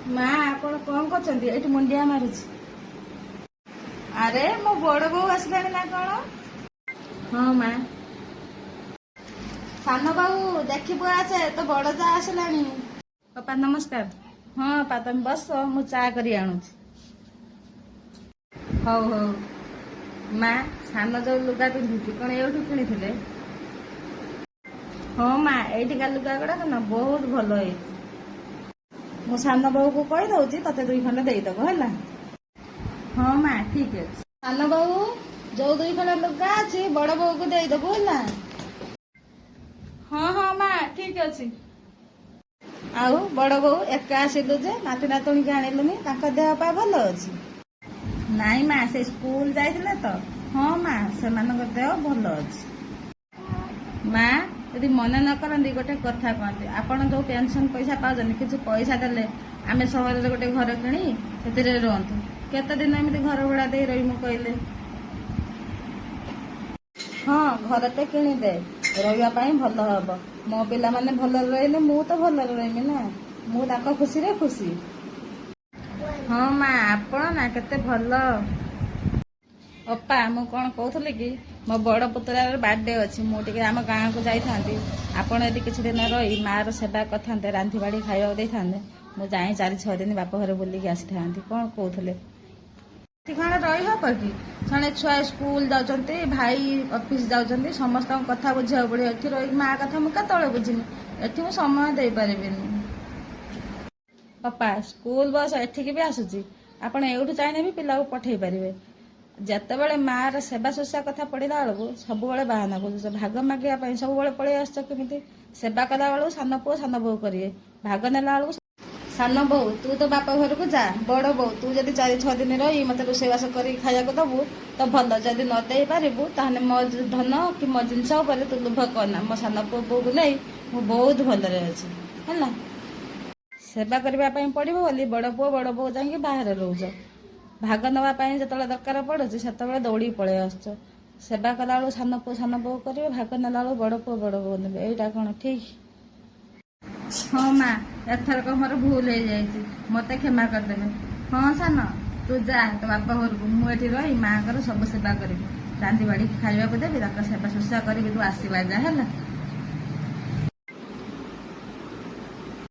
ମା ଆପଣ କଣ କରୁଛନ୍ତି? ଏଇଠି ମୁଣ୍ଡିଆ ମାରୁଛି। ଆରେ ମୋ ବଡ ବୋଉ ଆସିଲାଣି ନା କଣ? ହଁ ମା। ସାନ ବୋଉ ଦେଖିବୁ ଆସେ, ତ ବଡ ଯା ଆସିଲାଣି। ବାପା ନମସ୍କାର। ହଁ ବାପା ତମେ ବସ, ମୁଁ ଚା କରି ଆଣୁଛି। ହଉ ହଉ। ମା, ସାନ ଯୋଉ ଲୁଗା ପିନ୍ଧୁଛି କଣ ଏଇଠୁ କିଣିଥିଲେ? ହଁ ମା, ଏଇଠିକା ଲୁଗା ଗୁଡାକ ନା ବହୁତ ଭଲ ହେଇଛି। ମୁଁ ସାନ ବୋଉକୁ କହିଦଉଛି ତତେ 2 ଖଣ୍ଡ ଦେଇଦବ ହେଲା। ହଁ ମା ଠିକ ଅଛି। ସାନ ବୋଉ, ଯୋଉ 2 ଖଣ୍ଡ ଲୁଗା ଅଛି ବଡ ବୋଉକୁ ଦେଇଦବୁ ହେଲା। ହଁ ହଁ ମା ଠିକ ଅଛି। ଆଉ ବଡ ବୋଉ ଏକା ଆସିଲୁ ଯେ, ନାତି ନାତୁଣୀକି ଆଣିଲୁନି, ତାଙ୍କ ଦେହ ପା ଭଲ ଅଛି? ନାଇଁ ମା, ସେ ସ୍କୁଲ ଯାଇଥିଲେ ତ। ହଁ ମା, ସେମାନଙ୍କ ଦେହ ଭଲ ଅଛି। ମା, ଯଦି ମନେ ନ କରନ୍ତି ଗୋଟେ କଥା କହନ୍ତି, ଆପଣ ଯୋଉ ପେନସନ ପଇସା ପାଉଛନ୍ତି କିଛି ପଇସା ଦେଲେ ଆମେ ସହରରେ ଗୋଟେ ଘର କିଣି ସେଥିରେ ରୁହନ୍ତୁ। କେତେ ଦିନ ଏମିତି ଘର ଭଡା ଦେଇ ରହିମୁ କହିଲେ? ହଁ, ଘରଟେ କିଣିଦେ, ରହିବା ପାଇଁ ଭଲ ହବ। ମୋ ପିଲାମାନେ ଭଲରେ ରହିଲେ ମୁଁ ତ ଭଲରେ ରହିମି ନା। ମୁଁ ତାଙ୍କ ଖୁସିରେ ଖୁସି। ହଁ ମା, ଆପଣ ନା କେତେ ଭଲ। ଅପା, ମୁଁ କଣ କହୁଥିଲି କି, ମୋ ବଡ ପୁତୁରାର ବାର୍ଥଡେ ଅଛି, ମୁଁ ଟିକେ ଆମ ଗାଁକୁ ଯାଇଥାନ୍ତି। ଆପଣ ଯଦି କିଛି ଦିନ ରହି ମାର ସେବା କରିଥାନ୍ତେ, ରାନ୍ଧି ବାଢି ଖାଇବାକୁ ଦେଇଥାନ୍ତେ, ମୁଁ ଯାଇ 4-6 ଦିନ ବାପ ଘରେ ବୁଲିକି ଆସିଥାନ୍ତି। କଣ କହୁଥିଲେ? ଏଠି କଣ ରହିହବ କି? ଜଣେ ଛୁଆ ସ୍କୁଲ ଯାଉଛନ୍ତି, ଭାଇ ଅଫିସ ଯାଉଛନ୍ତି, ସମସ୍ତଙ୍କ କଥା ବୁଝିବାକୁ ପଡିବ। ଏଠି ରହିକି ମା କଥା ମୁଁ କେତେବେଳେ ବୁଝିମି? ଏଠି ମୁଁ ସମୟ ଦେଇପାରିବିନି। ଅପା, ସ୍କୁଲ ବସ୍ ଏଠିକି ବି ଆସୁଛି, ଆପଣ ଏଇଠୁ ଚାହିଁଲେ ବି ପିଲାକୁ ପଠେଇ ପାରିବେ। ଯେତେବେଳେ ମାର ସେବା ଶୁଶ୍ରୂଷା କଥା ପଡିଲା ବେଳକୁ ସବୁବେଳେ ବାହାନା କରୁଛ। ଭାଗ ମାଗିବା ପାଇଁ ସବୁବେଳେ ପଳେଇ ଆସୁଛ କେମିତି? ସେବା କଲା ବେଳକୁ ସାନ ପୁଅ ସାନ ବୋହୂ କରିବେ, ଭାଗ ନେଲା ବେଳକୁ ସାନ ବୋହୂ ତୁ ତ ବାପ ଘରକୁ ଯା। ବଡ ବୋହୂ ତୁ ଯଦି 4-6 ଦିନ ରହି ମତେ ରୋଷେଇବାସ କରିକି ଖାଇବାକୁ ଦବୁ ତ ଭଲ। ଯଦି ନ ଦେଇ ପାରିବୁ ତାହେଲେ ମୋ ଧନ କି ମୋ ଜିନିଷ ଉପରେ ତୁ ଲୋଭ କରନା। ମୋ ସାନ ପୁଅ ବୋହୂକୁ ନେଇ ମୁଁ ବହୁତ ଭଲରେ ଅଛି ହେଲା। ସେବା କରିବା ପାଇଁ ପଡିବ ବୋଲି ବଡ ପୁଅ ବଡ ବୋହୂ ଯାଇକି ବାହାରେ ରହୁଛ। ଭାଗ ନେବା ପାଇଁ ଯେତେବେଳେ ଦରକାର ପଡୁଛି ସେତେବେଳେ ଦୌଡିକି ପଳେଇ ଆସୁଛ। ସେବା କଲା ବେଳକୁ ସାନ ପୁଅ ସାନ ବୋହୂ କରିବେ, ଭାଗ ନେଲା ବେଳକୁ ବଡ ପୁଅ ବଡ ବୋହୂ ନେବେ। ଏଇଟା କଣ ଠିକ? ହଁ ମା, ଏଥରକ ମୋର ଭୁଲ ହେଇଯାଇଛି, ମତେ କ୍ଷମା କରିଦେବେ। ହଁ ସାନ, ତୁ ଯା ତୋ ବାପ ଘରକୁ, ମୁଁ ଏଠି ରହି ମାଙ୍କର ସବୁ ସେବା କରିବି, ରାନ୍ଧି ବାଢିକି ଖାଇବାକୁ ଦେବି, ତାଙ୍କ ସେବା ଶୁଶ୍ରୂଷା କରିବି, ତୁ ଆସିବା ଯା ହେଲା।